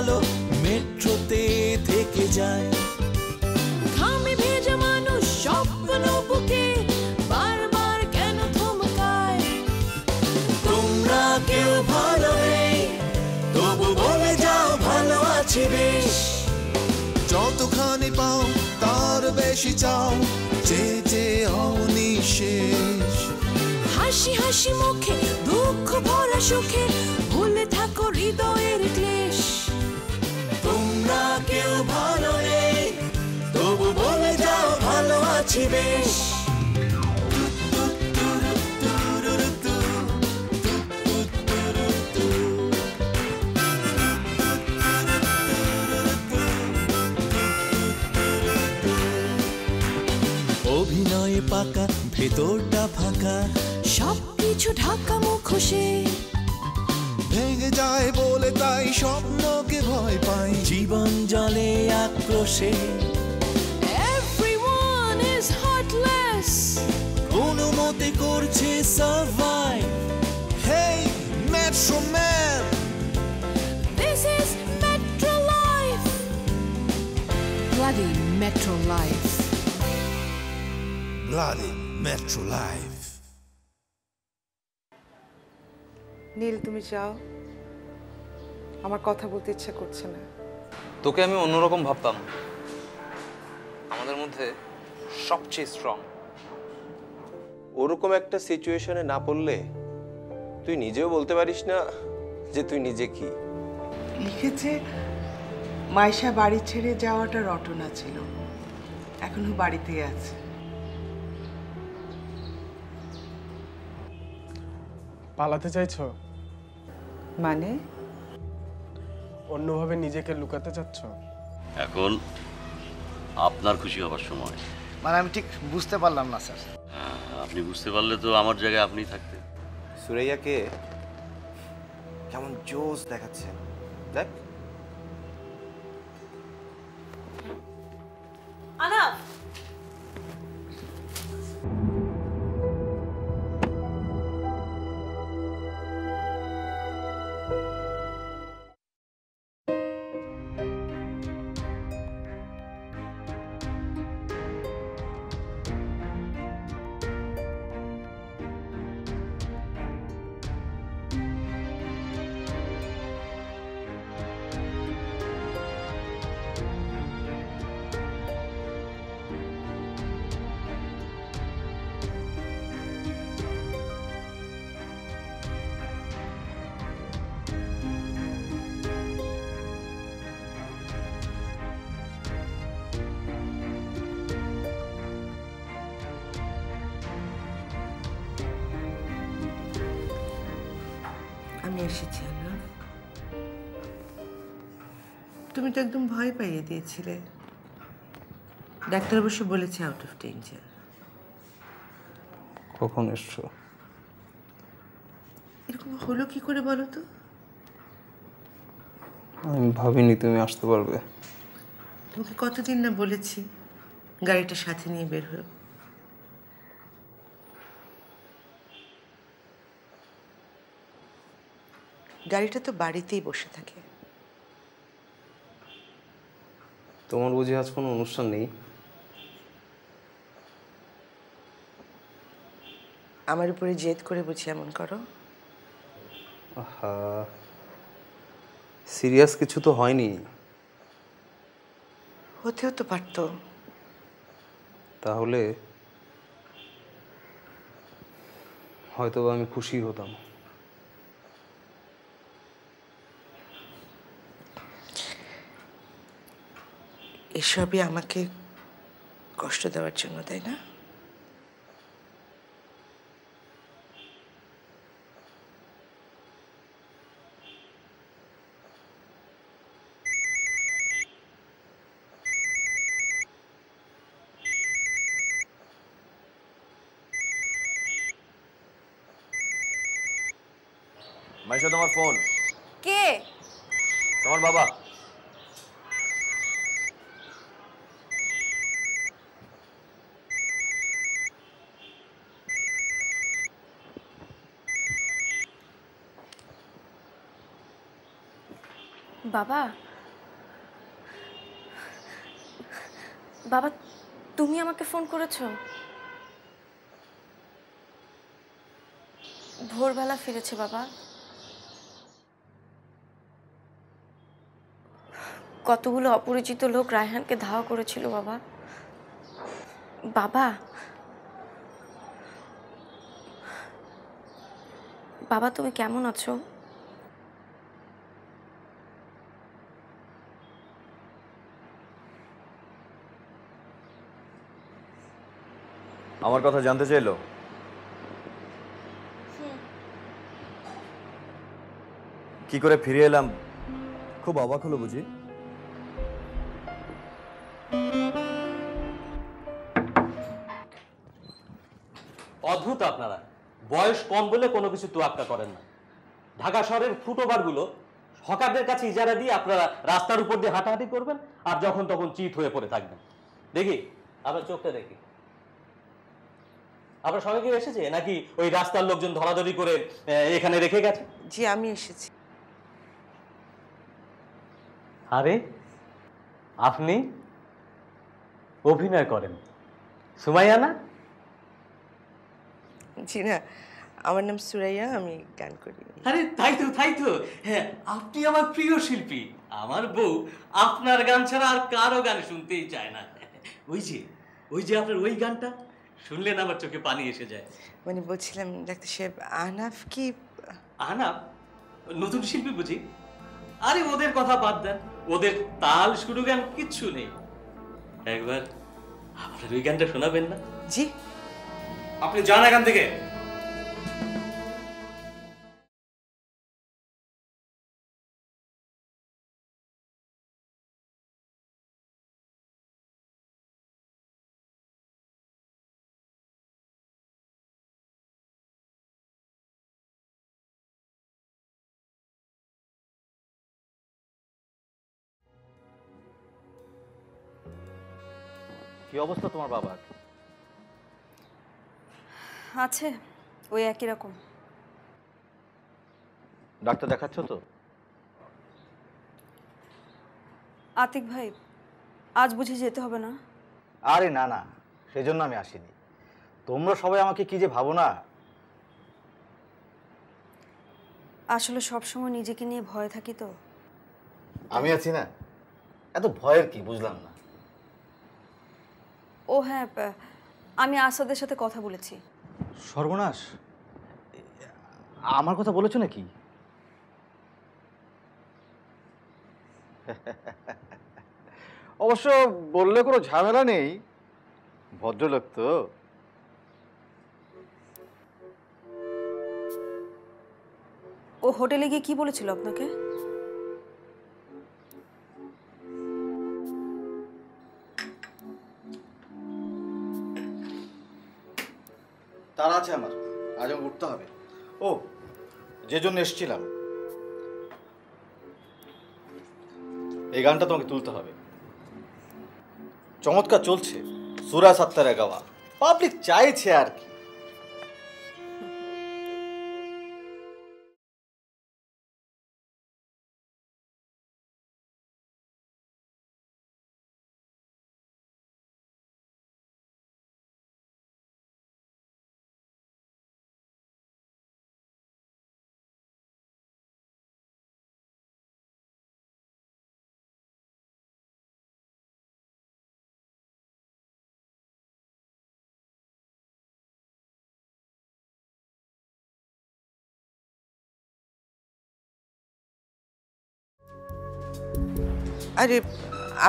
আলো মেট্রোতে থেকে যায়। ঘামে ভেজা মানুষ স্বপ্ন বুকে বারবার কেন থমকায়? তোমরা কেউ ভালো নেই তবু বলে যাও ভালো আছি বেশ। যতখানি পাও তার বেশি চাও, চেয়ে চেয়ে হও নিঃশেষ। হাসি হাসি মুখে দুঃখ ভরা সুখে ভুলে থাকো হৃদয়ের ক্লেশ। তোমরা কেউ ভালো নেই তবু বলে যাও ভালো আছি বেশ। অভিনয়ে পাকা ভেতরটা ফাঁকা, সবকিছু ঢাকা মুখোশে ভেঙে যায় বলে তাই স্বপ্নকে ভয় পাই। জীবন জলে আক্রোশে Everyone is heartless, কোনো মতে করছে survive. Hey metro man, this is Metro Life. Bloody Metro Life. Bloody metro life. Neel তুমি যাও, আমার কথা বলতে ইচ্ছা করছে না। তোকে আমি অন্যরকম ভাবতাম, আমাদের মধ্যে সবচেয়ে স্ট্রং। ওরকম একটা সিচুয়েশনে না পড়লে তুই নিজেও বলতে পারিস না যে তুই নিজে কি। লিখেছে মাইশা বাড়ি ছেড়ে যাওয়াটা রটনা ছিল, এখনো বাড়িতেই আছে। পালাতে চাইছো? মানে অন্যভাবে নিজেকে লুকাতে চাচ্ছ? এখন আপনার খুশি হবার সময়। মানে আমি ঠিক বুঝতে পারলাম না স্যার। আপনি বুঝতে পারলে তো আমার জায়গায় আপনি থাকতেন। সুরাইয়াকে কেমন জোশ দেখাচ্ছে দেখ। আনাফ, আমি এসেছি আনাফ। তুমি তো একদম ভয় পাইয়ে দিয়েছিলে। ডাক্তার অবশ্য বলেছে আউট অফ ডেঞ্জার। কখন এসছো? এরকম হলো কি করে বলো তো? আমি ভাবিনি তুমি আসতে পারবে। তোমাকে কতদিন না বলেছি গাড়িটা সাথে নিয়ে বের হয়ে। গাড়িটা তো বাড়িতেই বসে থাকে। তোমার বুঝি আজ কোনো অনুষ্ঠান নেই? আমার উপরে জেদ করে বুঝি এমন করো? আহা, সিরিয়াস কিছু তো হয়নি। হতেও তো পারতো। তাহলে হয়তো আমি খুশি হতাম। এসবই আমাকে কষ্ট দেওয়ার জন্য, তাই না? মাইশা, তোমার ফোন। কে? তোমার বাবা। বাবা, বাবা তুমি আমাকে ফোন করেছো? ভোরবেলা ফিরেছে বাবা। কতগুলো অপরিচিত লোক রায়হানকে ধাওয়া করেছিল বাবা। বাবা বাবা তুমি কেমন আছো? আমার কথা জানতে চাইলো? কি করে ফিরে এলাম খুব অবাক হলো বুঝি? অদ্ভুত আপনারা, বয়স কম বলে কোনো কিছু তোয়াক্কা করেন না। ঢাকা শহরের ফুটওভারগুলো হকারদের কাছে ইজারা দিয়ে আপনারা রাস্তার উপর দিয়ে হাঁটাহাঁটি করবেন আর যখন তখন চিত হয়ে পড়ে থাকবেন। দেখি আপনার চোখটা দেখি, আপনার সঙ্গে কেউ এসেছে নাকি ওই রাস্তার লোকজন ধরাধরি করে এখানে রেখে গেছে? জি আমি এসেছি। আরে আপনি অভিনয় করেন, সুমাইয়া না? জি না, আমার নাম সুরাইয়া, আমি গান করি। আরে তাই তো তাই তো, হ্যাঁ আপনি আমার প্রিয় শিল্পী। আমার বউ আপনার গান ছাড়া আর কারো গান শুনতেই চায় না। ওই যে আপনার ওই গানটা শুনলেন আমার চোখে পানি এসে যায়। মানে বলছিলাম ডাক্তার সাহেব, আহনাফ কি? আহনাফ নতুন শিল্পী বুঝি? আরে ওদের কথা বাদ দেন, ওদের তাল শুরু গান কিচ্ছু নেই। একবার আপনার ওই গানটা শোনাবেন না? জি। আপনি যান এখান থেকে। কি অবস্থা তোমার বাবার? আছে ওই একই রকম। ডাক্তার দেখাচ্ছ তো? আতিক ভাই আজ বুঝে যেতে হবে না? আরে না না, সেজন্য আমি আসিনি। তোমরা সবাই আমাকে কি যে ভাবো না। আসলে সবসময় নিজেকে নিয়ে ভয় থাকি তো। আমি আছি না, এত ভয়ের কি বুঝলাম না। ও হ্যাঁ, আমি আসাদের সাথে কথা বলেছি। সর্বনাশ, আমার কথা বলেছো নাকি? অবশ্য বললে কোনো ঝামেলা নেই, ভদ্রলোক তো। ও হোটেলে গিয়ে কি বলেছিল আপনাকে? তারা আছে আমার, আজ আমাকে উঠতে হবে। ও যে জন্য এসেছিলাম, এই গানটা তোমাকে তুলতে হবে। চমৎকার চলছে, সুরা সাত্তারে গাওয়া, পাবলিক চাইছে আর কি। আরে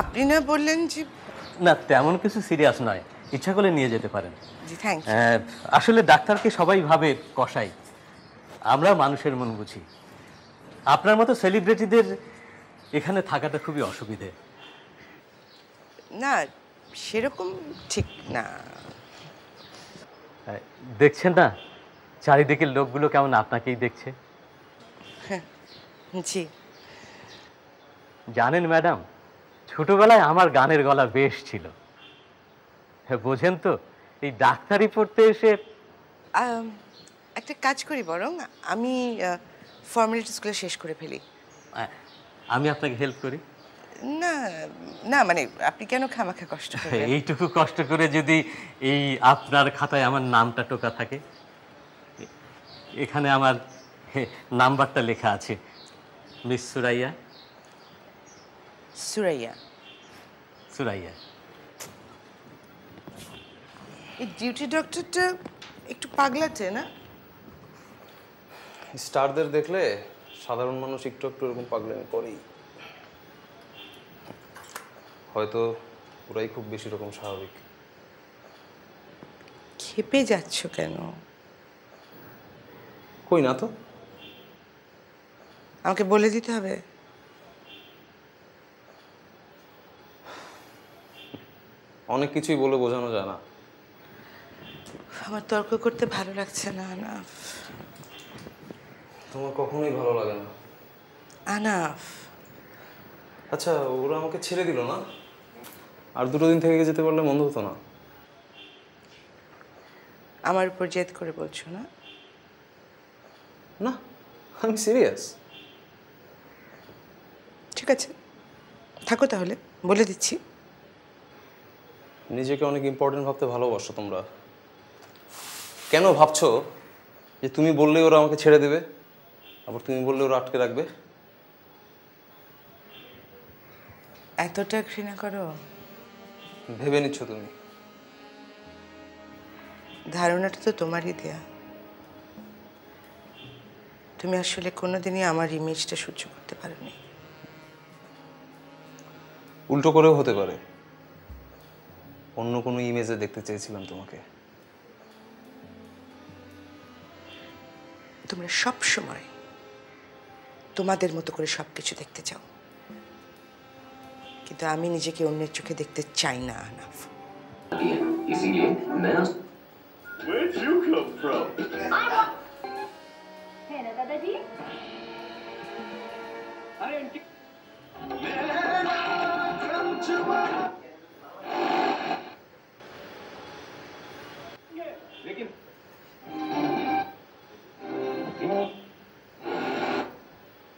আপনি না বললেন যে? না তেমন কিছু সিরিয়াস নয়, ইচ্ছা করলে নিয়ে যেতে পারেন। জি থ্যাংক ইউ। আসলে ডাক্তারকে সবাই ভাবে কসাই, আমরা মানুষের মন বুঝি। আপনার মতো সেলিব্রিটিদের এখানে থাকাটা খুবই অসুবিধে। না সেরকম ঠিক না। দেখছেন না চারিদিকের লোকগুলো কেমন আপনাকেই দেখছে। জি জানেন ম্যাডাম, ছোটবেলায় আমার গানের গলা বেশ ছিল। বোঝেন তো, এই ডাক্তারি পড়তে এসে একটা কাজ করি, বরং আমি ফর্মালিটিসগুলো শেষ করে ফেলি। আমি আপনাকে হেল্প করি। না না মানে আপনি কেন খামাখা কষ্ট করবেন? এইটুকু কষ্ট করে যদি এই আপনার খাতায় আমার নামটা টোকা থাকে, এখানে আমার নাম্বারটা লেখা আছে, মিস সুরাইয়া। সুরাইয়া? সুরাইয়া। এই ডিউটি ডক্টরটা একটু পাগলাটে না? স্টারদের দেখলে সাধারণ মানুষ একটু একটু এরকম পাগলামি করেই। হয়তো ওরাই খুব বেশি রকম স্বাভাবিক। খেপে যাচ্ছ কেন? কই না তো। আমাকে বলে দিতে হবে? অনেক কিছুই বলে বোঝানো যায় না। আমার তর্ক করতে ভালো লাগছে না আনাফ। তোমার কখনোই ভালো লাগে না আনাফ। আচ্ছা, ওরা আমাকে ছেড়ে দিল না, আর 2 দিন থেকে যেতে পারলে মন্দ হতো না। আমার উপর জেদ করে বলছো না? না, আমি সিরিয়াস। ঠিক আছে, থাকো তাহলে, বলে দিচ্ছি। নিজেকে অনেক ইম্পর্টেন্ট ভাবতে ভালোবাসো তোমরা। কেন ভাবছো যে তুমি বললে ওরা আমাকে ছেড়ে দেবে, আবার তুমি বললে ওরা আটকে রাখবে? এতটা ঘৃণা করো? ভেবে নিচ্ছ তুমি। ধারণাটা তো তোমারই দেয়া। তুমি আসলে কোনোদিনই আমার ইমেজটা সহ্য করতে পারোনি। উল্টো করেও হতে পারে, অন্য কোনো ইমেজে দেখতে চেয়েছিলাম তোমাকে। তোমরা সব সময় তোমাদের মতো করে সবকিছু দেখতে চাও, কিন্তু আমি নিজেকে অন্যের চোখে দেখতে চাই না আনাফ। Where'd you come from? है ना दादाजी? अरे आंटी लेकिन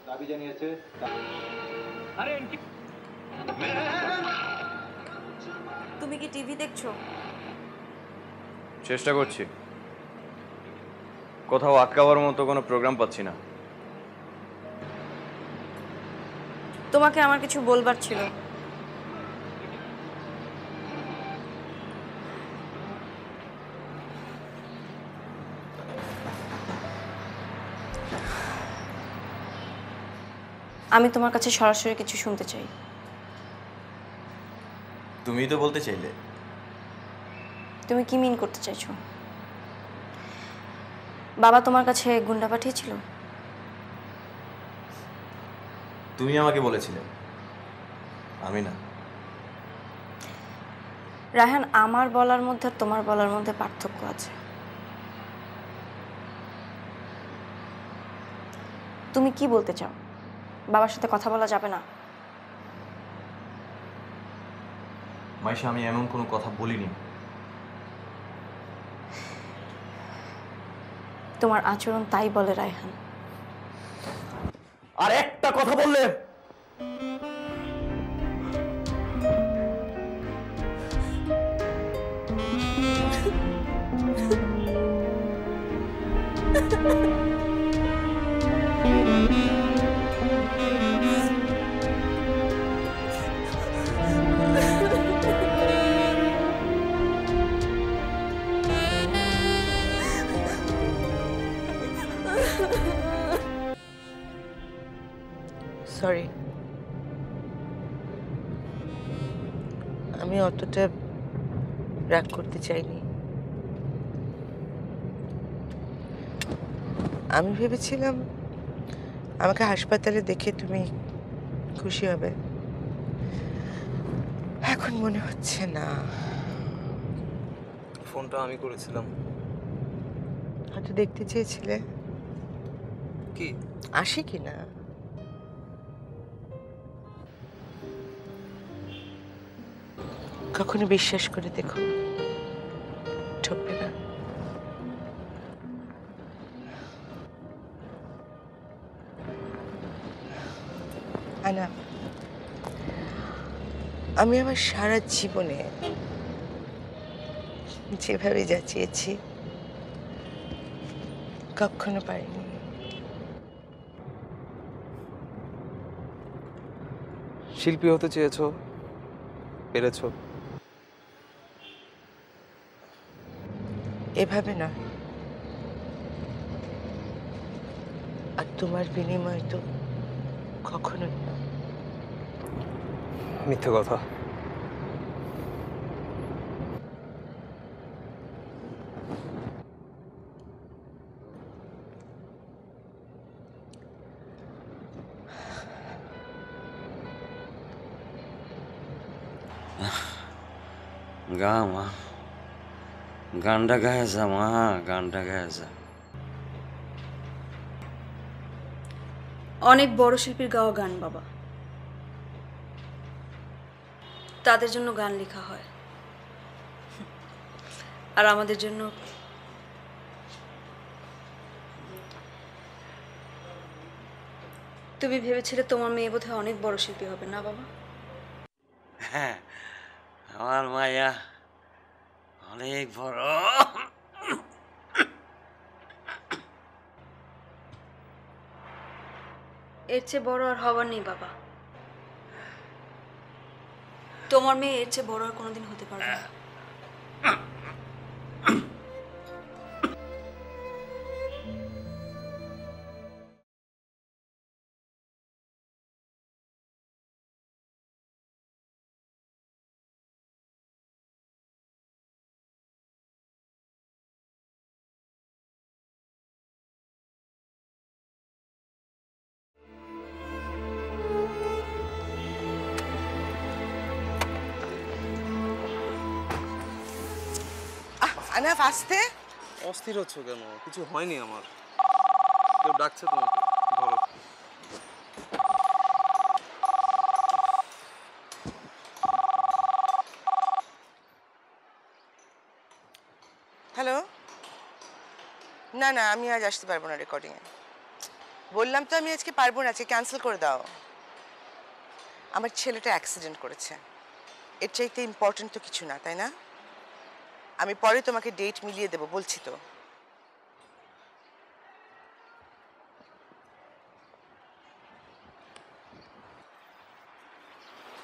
दादी जानी আছে अरे आंटी তুমি কি টিভি দেখছো? চেষ্টা করছি, কোথাও আটকাবার মতো কোনো প্রোগ্রাম পাচ্ছি না। তোমাকে আমার কিছু বলবার ছিল। আমি তোমার কাছে সরাসরি কিছু শুনতে চাই। তুমিই তো বলতে চাইলে। তুমি কি মিন করতে চাইছো? বাবা তোমার কাছে গুন্ডা পাঠিয়েছিল? তুমি আমাকে বলেছিলে, আমি না। রায়হান, আমার বলার মধ্যে আর তোমার বলার মধ্যে পার্থক্য আছে। তুমি কি বলতে চাও? বাবার সাথে কথা বলা যাবে না? মাইশা, আমি এমন কোনো কথা বলিনি। তোমার আচরণ তাই বলে রায়হান। আর একটা কথা বললে সরি, আমি অতটা রাগ করতে চাইনি। আমি ভেবেছিলাম আমাকে হাসপাতালে দেখে তুমি খুশি হবে, এখন মনে হচ্ছে না। ফোনটা আমি করেছিলাম। হয়তো দেখতে চেয়েছিলে কি আসি কিনা। কখনো বিশ্বাস করে দেখো, ঠকবে না। আনা, আমি আমার সারা জীবনে যেভাবে যাচিয়েছি কখনো পারিনি। শিল্পী হতে চেয়েছো, পেরেছো। এভাবে না, আর তোমার বিনিময় তো কখনোই না। মিথ্যে কথা। গা মা, গানটা গায়ে যা মা, গানটা গায়ে যা। অনেক বড় শিল্পীর গাওয়া গান বাবা, তাদের জন্য গান লেখা হয়, আর আমাদের জন্য তুমি ভেবেছিলে তোমার মেয়ে বোধহয় অনেক বড় শিল্পী হবে না বাবা? হ্যাঁ, আমার মায়া অনেক বড়। এর চেয়ে বড় আর হবার নেই বাবা। তোমার মেয়ে এর চেয়ে বড় আর কোনোদিন হতে পারবে না। আনাফ, আসতে। অস্থির হচ্ছ কেন? কিছু হয়নি আমার। কেউ ডাকছে তোমাকে, ধরো। হ্যালো। না না, আমি আজ আসতে পারবো না রেকর্ডিংয়ে। বললাম তো আমি আজকে পারবো না, আজকে ক্যান্সেল করে দাও। আমার ছেলেটা অ্যাক্সিডেন্ট করেছে, এর চাইতে ইম্পর্টেন্ট তো কিছু না, তাই না? আমি পরে তোমাকে ডেট মিলিয়ে দেবো, বলছি তো।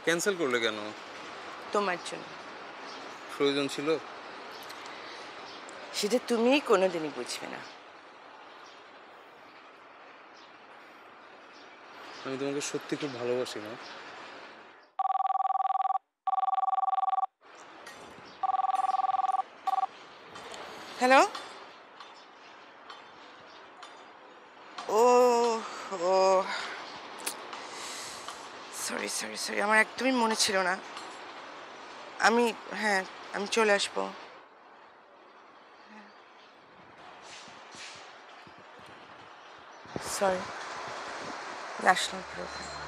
ক্যান্সেল করলে কেন? তোমার জন্য। প্রয়োজন ছিল? সেটা তুমিই কোনোদিনই বুঝবে না। আমি তোমাকে সত্যি খুব ভালোবাসি না। হ্যালো। ও ও সরি সরি সরি, আমার একদমই মনে ছিল না। আমি চলে আসবো। Sorry, national programme.